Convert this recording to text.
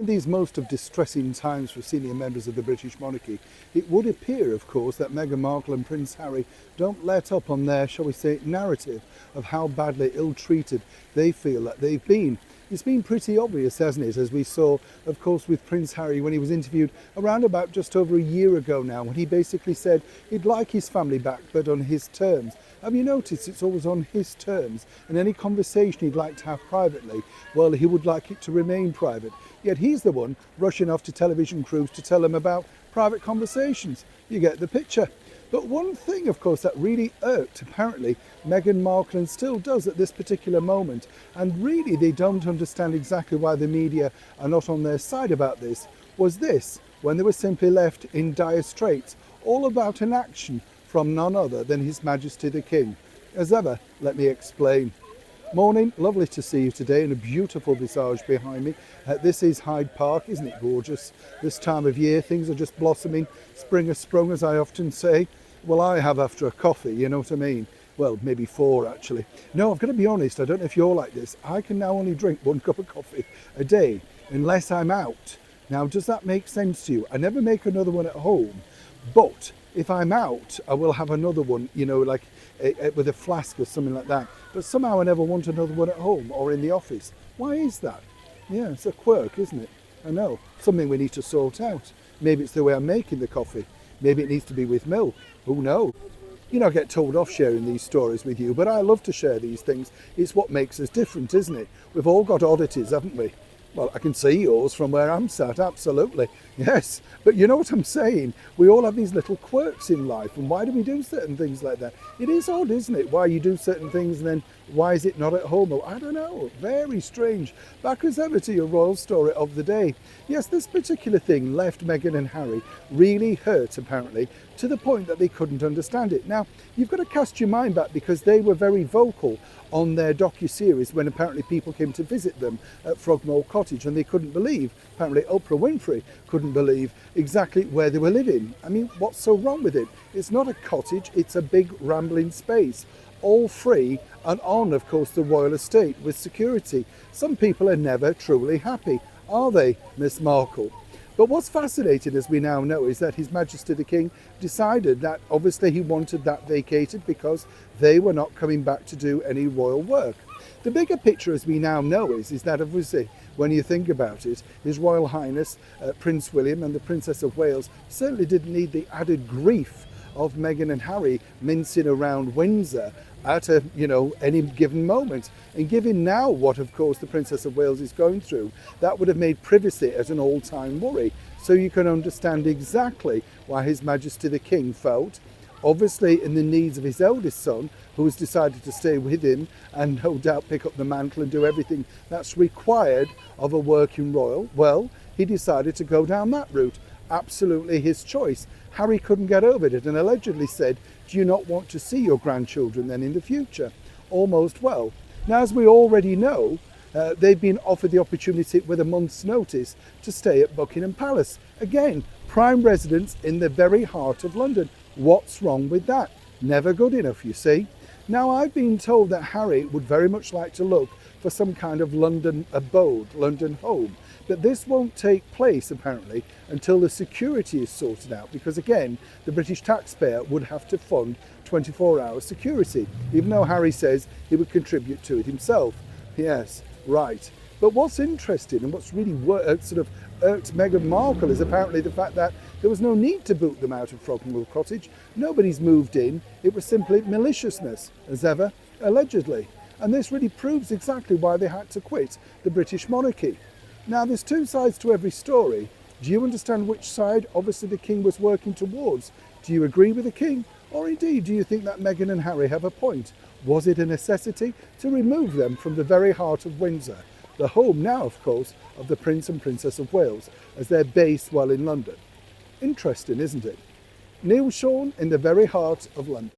In these most of distressing times for senior members of the British monarchy, it would appear, of course, that Meghan Markle and Prince Harry don't let up on their, shall we say, narrative of how badly ill-treated they feel that they've been. It's been pretty obvious, hasn't it, as we saw, of course, with Prince Harry when he was interviewed around about just over a year ago now, when he basically said he'd like his family back, but on his terms. Have you noticed it's always on his terms? And any conversation he'd like to have privately, well, he would like it to remain private. Yet he's the one rushing off to television crews to tell them about private conversations. You get the picture. But one thing, of course, that really irked, apparently, Meghan Markle and still does at this particular moment, and really they don't understand exactly why the media are not on their side about this, was this, when they were simply left in dire straits, all about an action from none other than His Majesty the King. As ever, let me explain. Morning, lovely to see you today, and a beautiful visage behind me. This is Hyde Park, isn't it gorgeous? This time of year, things are just blossoming. Spring has sprung, as I often say. Well, I have after a coffee, you know what I mean? Well, maybe 4 actually. No, I've got to be honest, I don't know if you're like this. I can now only drink 1 cup of coffee a day, unless I'm out. Now, does that make sense to you? I never make another one at home, but if I'm out, I will have another one, you know, like with a flask or something like that. But somehow I never want another one at home or in the office. Why is that? Yeah, it's a quirk, isn't it? I know. Something we need to sort out. Maybe it's the way I'm making the coffee. Maybe it needs to be with milk. Who knows? You know, I get told off sharing these stories with you, but I love to share these things. It's what makes us different, isn't it? We've all got oddities, haven't we? Well, I can see yours from where I'm sat, absolutely. Yes, but you know what I'm saying? We all have these little quirks in life, and why do we do certain things like that? It is odd, isn't it? Why you do certain things and then why is it not at home? Oh, I don't know, very strange. Back as ever to your royal story of the day. Yes, this particular thing left Meghan and Harry really hurt, apparently, to the point that they couldn't understand it. Now, you've got to cast your mind back because they were very vocal on their docu-series when apparently people came to visit them at Frogmore Cottage, and they couldn't believe, apparently Oprah Winfrey couldn't believe exactly where they were living. I mean, what's so wrong with it? It's not a cottage, it's a big rambling space, all free and on, of course, the royal estate with security. Some people are never truly happy, are they, Miss Markle? But what's fascinating, as we now know, is that His Majesty the King decided that obviously he wanted that vacated because they were not coming back to do any royal work. The bigger picture, as we now know, is that obviously, when you think about it, His Royal Highness Prince William and the Princess of Wales certainly didn't need the added grief of Meghan and Harry mincing around Windsor at any given moment. And given now what, of course, the Princess of Wales is going through, that would have made privacy as an all-time worry. So you can understand exactly why His Majesty the King felt, obviously in the needs of his eldest son, who has decided to stay with him and no doubt pick up the mantle and do everything that's required of a working royal. Well, he decided to go down that route. Absolutely his choice. Harry couldn't get over it and allegedly said, do you not want to see your grandchildren then in the future? Almost well. Now, as we already know, they've been offered the opportunity with a month's notice to stay at Buckingham Palace. Again, prime residence in the very heart of London. What's wrong with that? Never good enough, you see. Now, I've been told that Harry would very much like to look for some kind of London abode, London home. But this won't take place, apparently, until the security is sorted out, because again, the British taxpayer would have to fund 24-hour security, even though Harry says he would contribute to it himself. Yes, right. But what's interesting and what's really sort of irked Meghan Markle is apparently the fact that there was no need to boot them out of Frogmore Cottage. Nobody's moved in. It was simply maliciousness, as ever, allegedly. And this really proves exactly why they had to quit the British monarchy. Now, there's 2 sides to every story. Do you understand which side, obviously, the King was working towards? Do you agree with the King? Or indeed, do you think that Meghan and Harry have a point? Was it a necessity to remove them from the very heart of Windsor, the home now, of course, of the Prince and Princess of Wales, as they're based well in London? Interesting, isn't it? Neil Sean in the very heart of London.